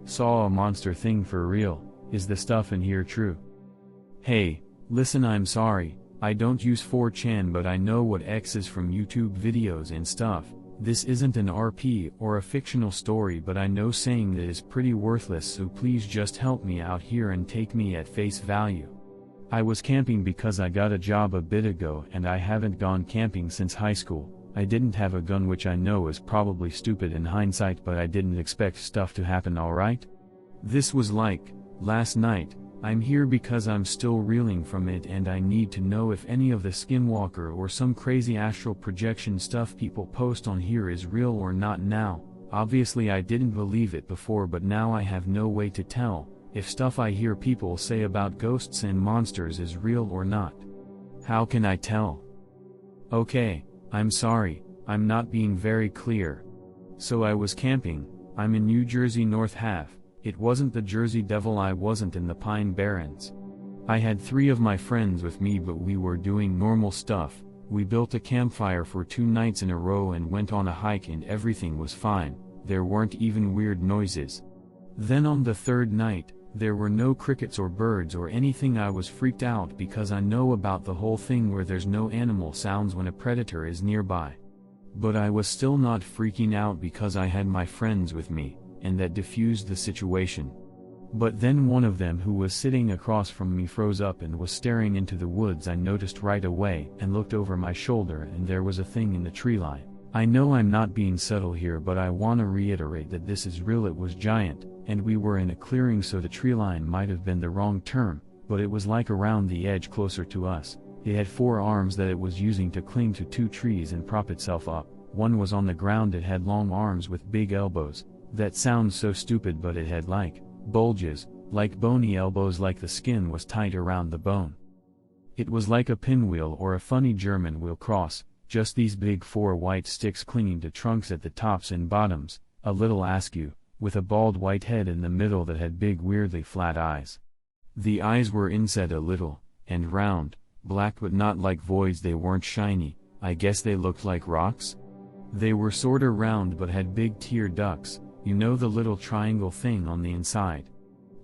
Saw a monster thing for real. Is the stuff in here true? Hey, listen, I'm sorry, I don't use 4chan, but I know what X is from YouTube videos and stuff. This isn't an RP or a fictional story, but I know saying that is pretty worthless, so please just help me out here and take me at face value. I was camping because I got a job a bit ago and I haven't gone camping since high school. I didn't have a gun, which I know is probably stupid in hindsight, but I didn't expect stuff to happen, alright? This was like last night. I'm here because I'm still reeling from it, and I need to know if any of the skinwalker or some crazy astral projection stuff people post on here is real or not now. Obviously I didn't believe it before, but now I have no way to tell if stuff I hear people say about ghosts and monsters is real or not. How can I tell? Okay, I'm sorry, I'm not being very clear. So I was camping. I'm in New Jersey North Half. It wasn't the Jersey Devil, I wasn't in the Pine Barrens. I had 3 of my friends with me, but we were doing normal stuff. We built a campfire for 2 nights in a row and went on a hike, and everything was fine. There weren't even weird noises. Then on the 3rd night, there were no crickets or birds or anything. I was freaked out because I know about the whole thing where there's no animal sounds when a predator is nearby. But I was still not freaking out because I had my friends with me, and that diffused the situation. But then one of them, who was sitting across from me, froze up and was staring into the woods. I noticed right away and looked over my shoulder, and there was a thing in the tree line. I know I'm not being subtle here, but I want to reiterate that this is real. It was giant, and we were in a clearing, so the tree line might have been the wrong term, but it was like around the edge closer to us. It had 4 arms that it was using to cling to 2 trees and prop itself up. One was on the ground. It had long arms with big elbows. That sounds so stupid, but it had like bulges, like bony elbows, like the skin was tight around the bone. It was like a pinwheel or a funny German wheel cross, just these big 4 white sticks clinging to trunks at the tops and bottoms, a little askew, with a bald white head in the middle that had big weirdly flat eyes. The eyes were inset a little, and round, black, but not like voids. They weren't shiny, I guess they looked like rocks? They were sorta round but had big tear ducts, you know, the little triangle thing on the inside.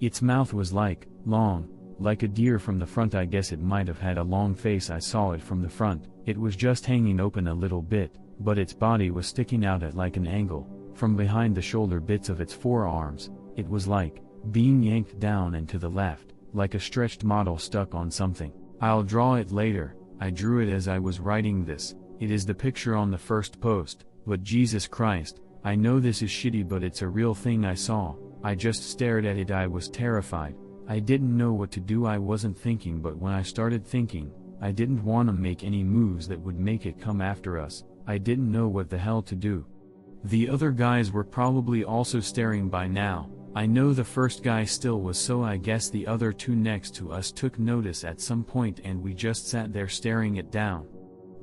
Its mouth was like long, like a deer from the front. I guess it might have had a long face. I saw it from the front. It was just hanging open a little bit, but its body was sticking out at like an angle, from behind the shoulder bits of its forearms. It was like being yanked down and to the left, like a stretched model stuck on something. I'll draw it later. I drew it as I was writing this. It is the picture on the first post, but Jesus Christ, I know this is shitty, but it's a real thing I saw. I just stared at it. I was terrified. I didn't know what to do. I wasn't thinking, but when I started thinking, I didn't want to make any moves that would make it come after us. I didn't know what the hell to do. The other guys were probably also staring by now. I know the first guy still was, so I guess the other 2 next to us took notice at some point, and we just sat there staring it down.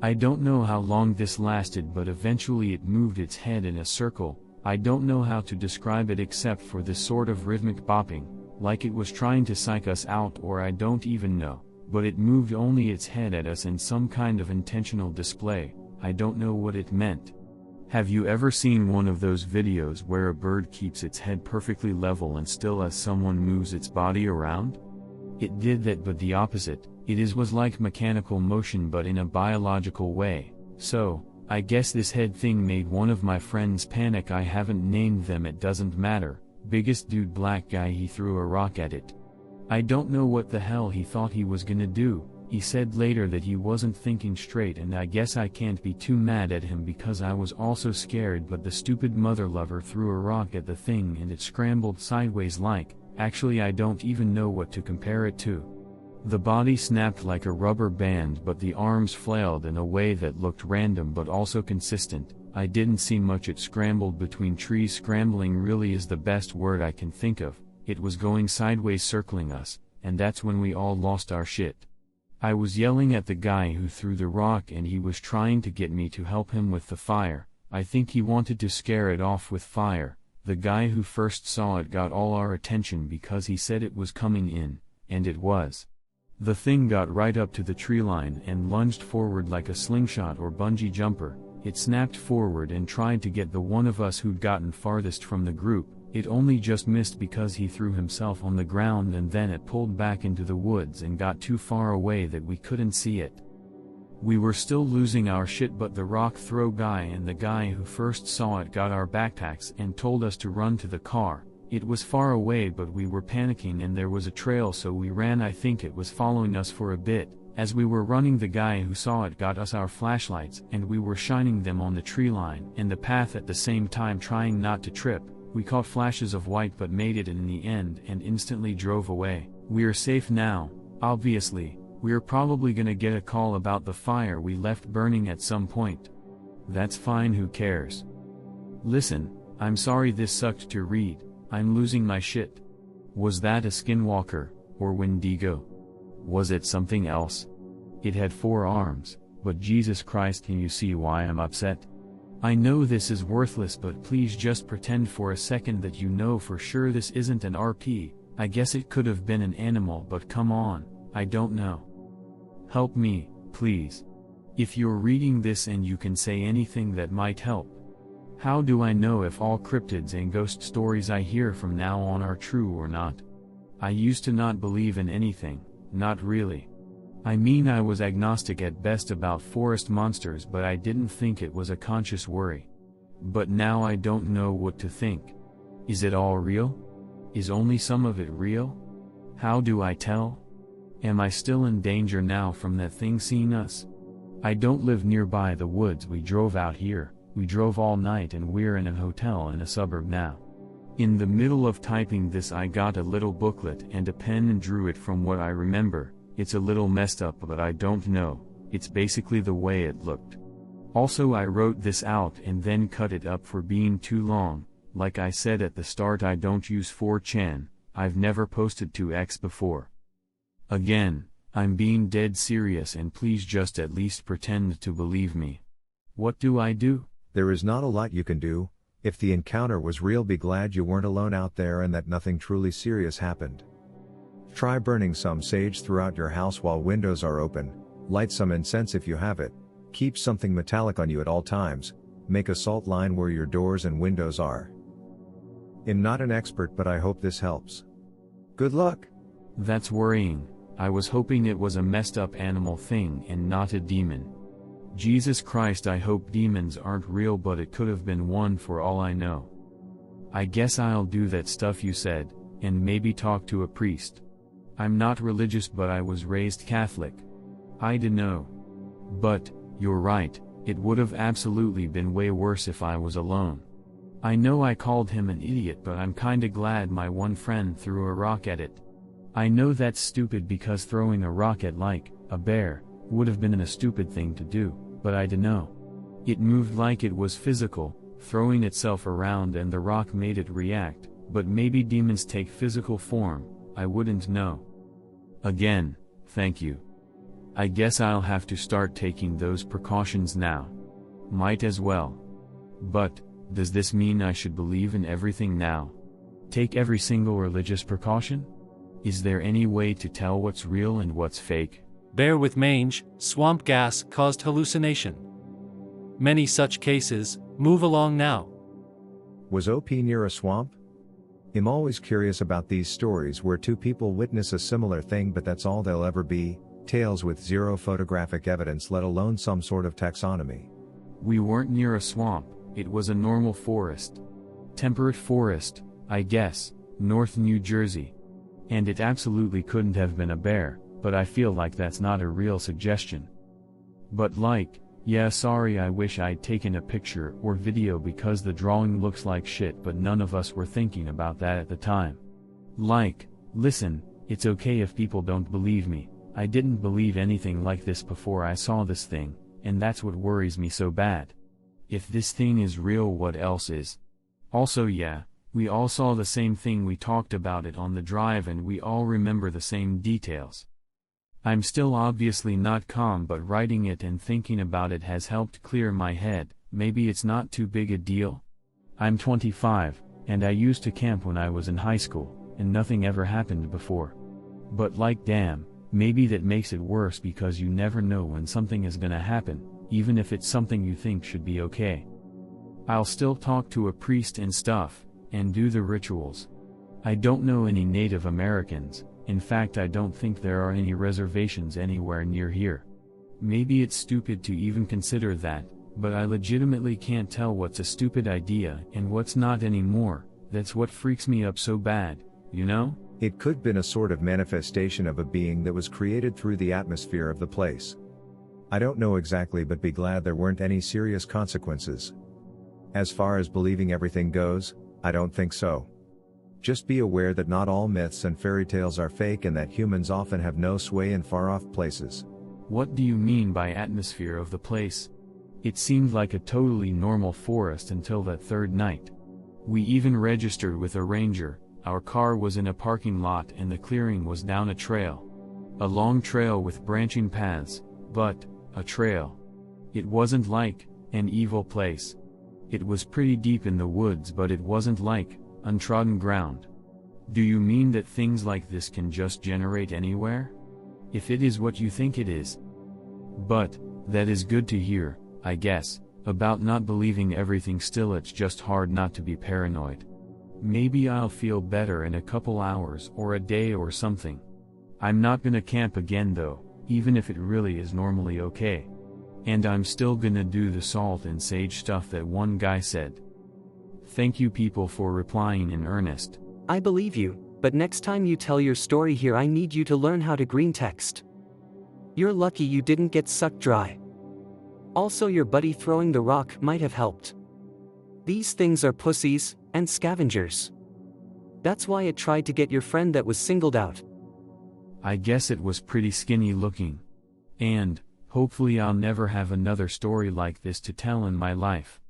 I don't know how long this lasted, but eventually it moved its head in a circle. I don't know how to describe it except for this sort of rhythmic bopping, like it was trying to psych us out, or I don't even know, but it moved only its head at us in some kind of intentional display. I don't know what it meant. Have you ever seen one of those videos where a bird keeps its head perfectly level and still as someone moves its body around? It did that, but the opposite. It was like mechanical motion, but in a biological way. So, I guess this head thing made one of my friends panic. I haven't named them, it doesn't matter. Biggest dude, black guy. He threw a rock at it. I don't know what the hell he thought he was gonna do. He said later that he wasn't thinking straight, and I guess I can't be too mad at him because I was also scared, but the stupid mother lover threw a rock at the thing and it scrambled sideways like, actually I don't even know what to compare it to. The body snapped like a rubber band, but the arms flailed in a way that looked random but also consistent. I didn't see much. It scrambled between trees. Scrambling really is the best word I can think of. It was going sideways, circling us, and that's when we all lost our shit. I was yelling at the guy who threw the rock, and he was trying to get me to help him with the fire. I think he wanted to scare it off with fire. The guy who first saw it got all our attention because he said it was coming in, and it was. The thing got right up to the tree line and lunged forward like a slingshot or bungee jumper. It snapped forward and tried to get the one of us who'd gotten farthest from the group. It only just missed because he threw himself on the ground and then it pulled back into the woods and got too far away that we couldn't see it. We were still losing our shit, but the rock throw guy and the guy who first saw it got our backpacks and told us to run to the car. It was far away but we were panicking and there was a trail, so we ran. I think it was following us for a bit. As we were running, the guy who saw it got us our flashlights and we were shining them on the tree line and the path at the same time, trying not to trip. We caught flashes of white but made it in the end and instantly drove away. We're safe now, obviously. We're probably gonna get a call about the fire we left burning at some point. That's fine, who cares? Listen, I'm sorry this sucked to read. I'm losing my shit. Was that a skinwalker, or Wendigo? Was it something else? It had 4 arms, but Jesus Christ, can you see why I'm upset? I know this is worthless, but please just pretend for a second that you know for sure this isn't an RP. I guess it could have been an animal, but come on, I don't know. Help me, please. If you're reading this and you can say anything that might help. How do I know if all cryptids and ghost stories I hear from now on are true or not? I used to not believe in anything, not really. I mean, I was agnostic at best about forest monsters, but I didn't think it was a conscious worry. But now I don't know what to think. Is it all real? Is only some of it real? How do I tell? Am I still in danger now from that thing seeing us? I don't live nearby the woods. We drove out here, we drove all night, and we're in a hotel in a suburb now. In the middle of typing this, I got a little booklet and a pen and drew it from what I remember. It's a little messed up, but I don't know, it's basically the way it looked. Also, I wrote this out and then cut it up for being too long. Like I said at the start, I don't use 4chan, I've never posted to X before. Again, I'm being dead serious, and please just at least pretend to believe me. What do I do? There is not a lot you can do. If the encounter was real, be glad you weren't alone out there and that nothing truly serious happened. Try burning some sage throughout your house while windows are open, light some incense if you have it, keep something metallic on you at all times, make a salt line where your doors and windows are. I'm not an expert, but I hope this helps. Good luck. That's worrying. I was hoping it was a messed up animal thing and not a demon. Jesus Christ, I hope demons aren't real, but it could have been one for all I know. I guess I'll do that stuff you said, and maybe talk to a priest. I'm not religious, but I was raised Catholic. I dunno. But, you're right, it would have absolutely been way worse if I was alone. I know I called him an idiot, but I'm kinda glad my one friend threw a rock at it. I know that's stupid, because throwing a rock at, like, a bear, would have been a stupid thing to do, but I dunno. It moved like it was physical, throwing itself around, and the rock made it react, but maybe demons take physical form, I wouldn't know. Again, thank you. I guess I'll have to start taking those precautions now. Might as well. But, does this mean I should believe in everything now? Take every single religious precaution? Is there any way to tell what's real and what's fake? Bear with mange, swamp gas caused hallucination. Many such cases, move along now. Was OP near a swamp? I'm always curious about these stories where 2 people witness a similar thing, but that's all they'll ever be, tales with 0 photographic evidence, let alone some sort of taxonomy. We weren't near a swamp, it was a normal forest. Temperate forest, I guess, North New Jersey. And it absolutely couldn't have been a bear, but I feel like that's not a real suggestion. But like, yeah, sorry, I wish I'd taken a picture or video because the drawing looks like shit, but none of us were thinking about that at the time. Like, listen, it's okay if people don't believe me, I didn't believe anything like this before I saw this thing, and that's what worries me so bad. If this thing is real, what else is? Also, yeah, we all saw the same thing, we talked about it on the drive, and we all remember the same details. I'm still obviously not calm, but writing it and thinking about it has helped clear my head. Maybe it's not too big a deal. I'm 25, and I used to camp when I was in high school, and nothing ever happened before. But like, damn, maybe that makes it worse, because you never know when something is gonna happen, even if it's something you think should be okay. I'll still talk to a priest and stuff, and do the rituals. I don't know any Native Americans, in fact I don't think there are any reservations anywhere near here. Maybe it's stupid to even consider that, but I legitimately can't tell what's a stupid idea and what's not anymore. That's what freaks me up so bad, you know? It could have been a sort of manifestation of a being that was created through the atmosphere of the place. I don't know exactly, but be glad there weren't any serious consequences. As far as believing everything goes, I don't think so. Just be aware that not all myths and fairy tales are fake and that humans often have no sway in far-off places. What do you mean by atmosphere of the place? It seemed like a totally normal forest until that third night. We even registered with a ranger. Our car was in a parking lot and the clearing was down a trail. A long trail with branching paths, but a trail. It wasn't like an evil place. It was pretty deep in the woods, but it wasn't like untrodden ground. Do you mean that things like this can just generate anywhere? If it is what you think it is. But that is good to hear, I guess. About not believing everything, still it's just hard not to be paranoid. Maybe I'll feel better in a couple hours or a day or something. I'm not gonna camp again though, even if it really is normally okay. And I'm still gonna do the salt and sage stuff that one guy said. Thank you people for replying in earnest. I believe you, but next time you tell your story here I need you to learn how to green text. You're lucky you didn't get sucked dry. Also your buddy throwing the rock might have helped. These things are pussies and scavengers. That's why it tried to get your friend that was singled out. I guess it was pretty skinny looking. And hopefully I'll never have another story like this to tell in my life.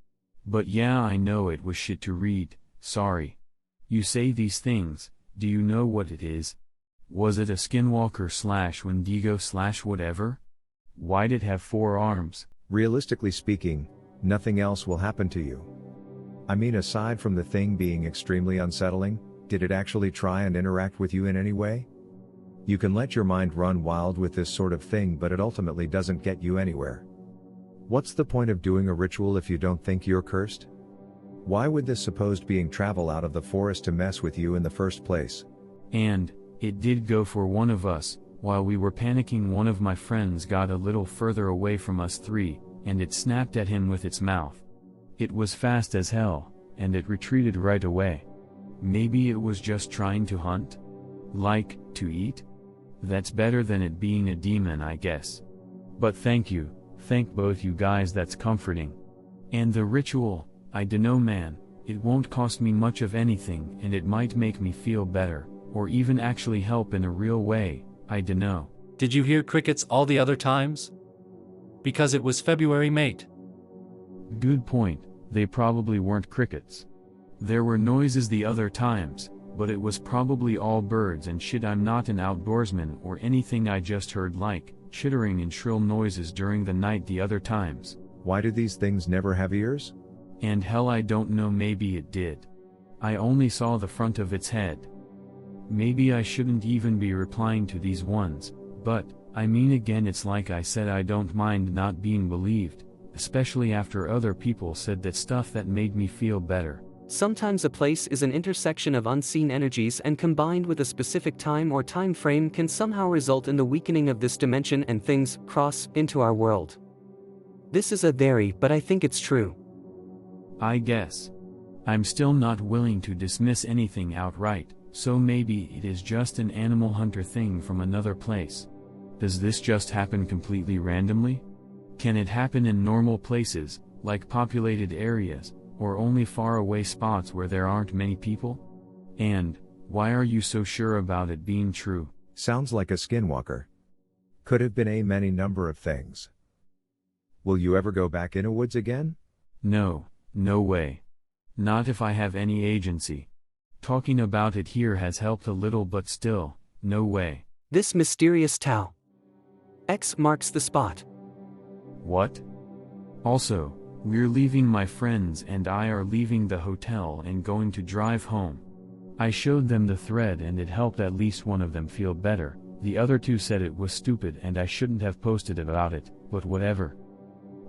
But yeah, I know it was shit to read, sorry. You say these things, do you know what it is? Was it a skinwalker / Wendigo / whatever? Why'd it have 4 arms? Realistically speaking, nothing else will happen to you. I mean, aside from the thing being extremely unsettling, did it actually try and interact with you in any way? You can let your mind run wild with this sort of thing, but it ultimately doesn't get you anywhere. What's the point of doing a ritual if you don't think you're cursed? Why would this supposed being travel out of the forest to mess with you in the first place? And it did go for one of us. While we were panicking, one of my friends got a little further away from us 3, and it snapped at him with its mouth. It was fast as hell, and it retreated right away. Maybe it was just trying to hunt? Like, to eat? That's better than it being a demon, I guess. But thank you, thank both you guys, that's comforting. And the ritual, I dunno man, it won't cost me much of anything and it might make me feel better, or even actually help in a real way, I dunno. Did you hear crickets all the other times? Because it was February, mate. Good point, they probably weren't crickets. There were noises the other times, but it was probably all birds and shit. I'm not an outdoorsman or anything, I just heard like chittering and shrill noises during the night the other times. Why do these things never have ears? And hell, I don't know, maybe it did. I only saw the front of its head. Maybe I shouldn't even be replying to these ones, but, I mean again, it's like I said, I don't mind not being believed, especially after other people said that stuff that made me feel better. Sometimes a place is an intersection of unseen energies, and combined with a specific time or time frame can somehow result in the weakening of this dimension and things cross into our world. This is a theory, but I think it's true. I guess. I'm still not willing to dismiss anything outright, so maybe it is just an animal hunter thing from another place. Does this just happen completely randomly? Can it happen in normal places, like populated areas, or only far away spots where there aren't many people? And why are you so sure about it being true? Sounds like a skinwalker. Could have been a many number of things. Will you ever go back in a woods again? No, no way. Not if I have any agency. Talking about it here has helped a little, but still, no way. This mysterious Tau X marks the spot. What? Also, we're leaving, my friends and I are leaving the hotel and going to drive home. I showed them the thread and it helped at least one of them feel better. The other 2 said it was stupid and I shouldn't have posted about it, but whatever.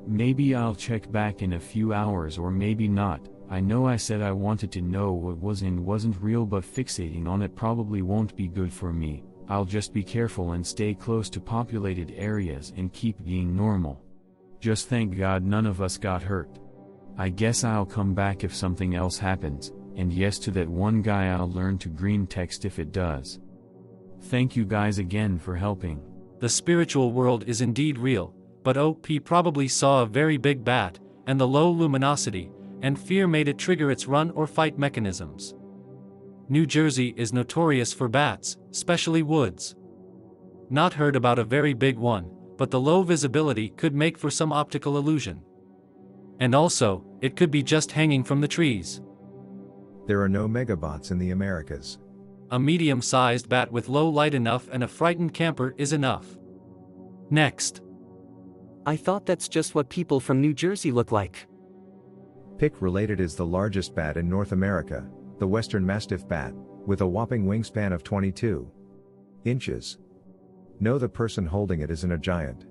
Maybe I'll check back in a few hours or maybe not, I know I said I wanted to know what was and wasn't real, but fixating on it probably won't be good for me. I'll just be careful and stay close to populated areas and keep being normal. Just thank God none of us got hurt. I guess I'll come back if something else happens, and yes to that one guy, I'll learn to green text if it does. Thank you guys again for helping. The spiritual world is indeed real, but OP probably saw a very big bat, and the low luminosity, and fear made it trigger its run or fight mechanisms. New Jersey is notorious for bats, especially woods. Not heard about a very big one, but the low visibility could make for some optical illusion. And also, it could be just hanging from the trees. There are no megabots in the Americas. A medium-sized bat with low light enough and a frightened camper is enough. Next. I thought that's just what people from New Jersey look like. Pick-related is the largest bat in North America, the Western Mastiff bat, with a whopping wingspan of 22 inches. No, the person holding it isn't a giant.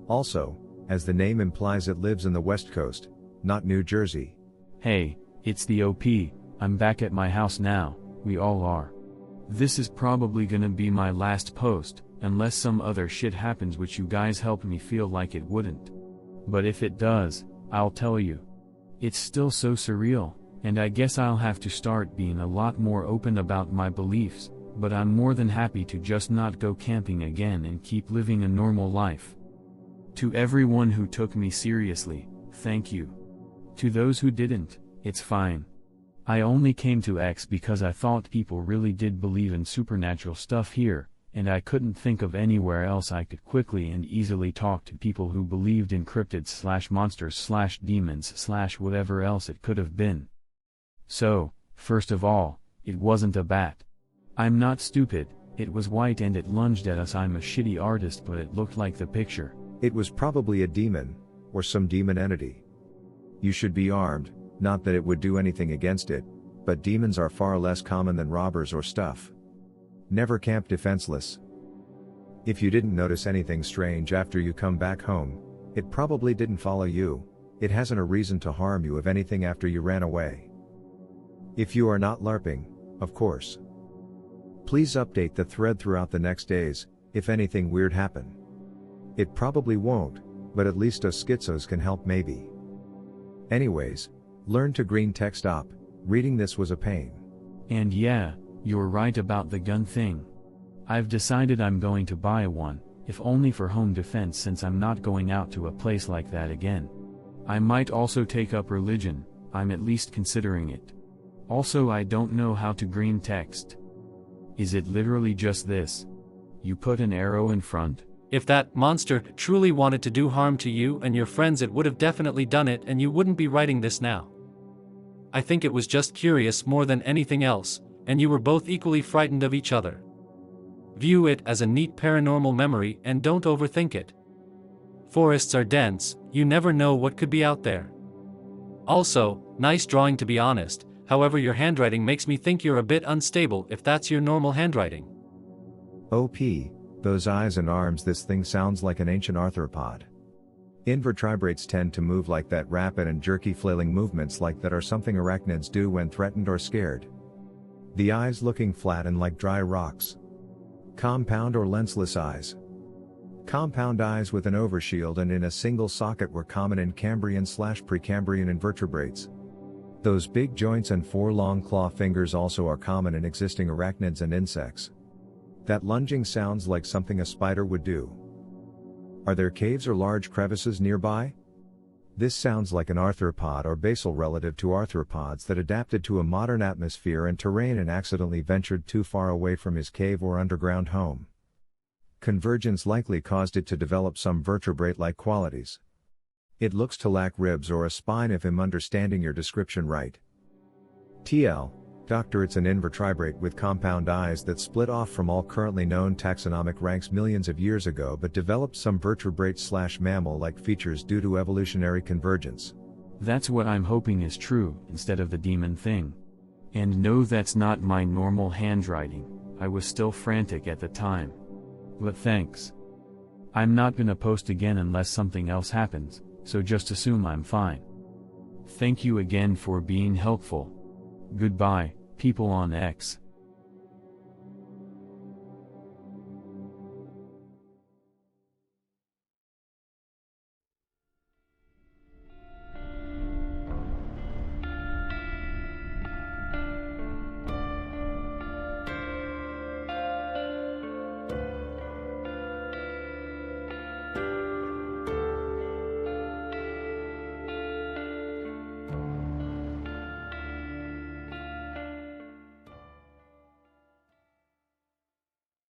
Also, as the name implies, it lives in the West Coast, not New Jersey. Hey, it's the OP, I'm back at my house now, we all are. This is probably gonna be my last post, unless some other shit happens which you guys helped me feel like it wouldn't. But if it does, I'll tell you. It's still so surreal, and I guess I'll have to start being a lot more open about my beliefs, but I'm more than happy to just not go camping again and keep living a normal life. To everyone who took me seriously, thank you. To those who didn't, it's fine. I only came to X because I thought people really did believe in supernatural stuff here, and I couldn't think of anywhere else I could quickly and easily talk to people who believed in cryptids/monsters/demons/whatever else it could have been. So, first of all, it wasn't a bat. I'm not stupid, it was white and it lunged at us. I'm a shitty artist, but it looked like the picture. It was probably a demon, or some demon entity. You should be armed, not that it would do anything against it, but demons are far less common than robbers or stuff. Never camp defenseless. If you didn't notice anything strange after you come back home, it probably didn't follow you, it hasn't a reason to harm you if anything after you ran away. If you are not LARPing, of course. Please update the thread throughout the next days, if anything weird happen. It probably won't, but at least us schizos can help maybe. Anyways, learn to green text up, reading this was a pain. And yeah, you're right about the gun thing. I've decided I'm going to buy one, if only for home defense since I'm not going out to a place like that again. I might also take up religion, I'm at least considering it. Also, I don't know how to green text. Is it literally just this? You put an arrow in front? If that monster truly wanted to do harm to you and your friends, it would have definitely done it and you wouldn't be writing this now. I think it was just curious more than anything else, and you were both equally frightened of each other. View it as a neat paranormal memory and don't overthink it. Forests are dense, you never know what could be out there. Also, nice drawing to be honest, however your handwriting makes me think you're a bit unstable if that's your normal handwriting. OP, those eyes and arms, this thing sounds like an ancient arthropod. Invertebrates tend to move like that, rapid and jerky flailing movements like that are something arachnids do when threatened or scared. The eyes looking flat and like dry rocks. Compound or lensless eyes. Compound eyes with an overshield and in a single socket were common in Cambrian/Precambrian invertebrates. Those big joints and 4 long claw fingers also are common in existing arachnids and insects. That lunging sounds like something a spider would do. Are there caves or large crevices nearby? This sounds like an arthropod or basal relative to arthropods that adapted to a modern atmosphere and terrain and accidentally ventured too far away from his cave or underground home. Convergence likely caused it to develop some vertebrate-like qualities. It looks to lack ribs or a spine if I'm understanding your description right. TL, Doctor, it's an invertebrate with compound eyes that split off from all currently known taxonomic ranks millions of years ago but developed some vertebrate/mammal-like features due to evolutionary convergence. That's what I'm hoping is true, instead of the demon thing. And no, that's not my normal handwriting, I was still frantic at the time. But thanks. I'm not gonna post again unless something else happens, so just assume I'm fine. Thank you again for being helpful. Goodbye, people on X.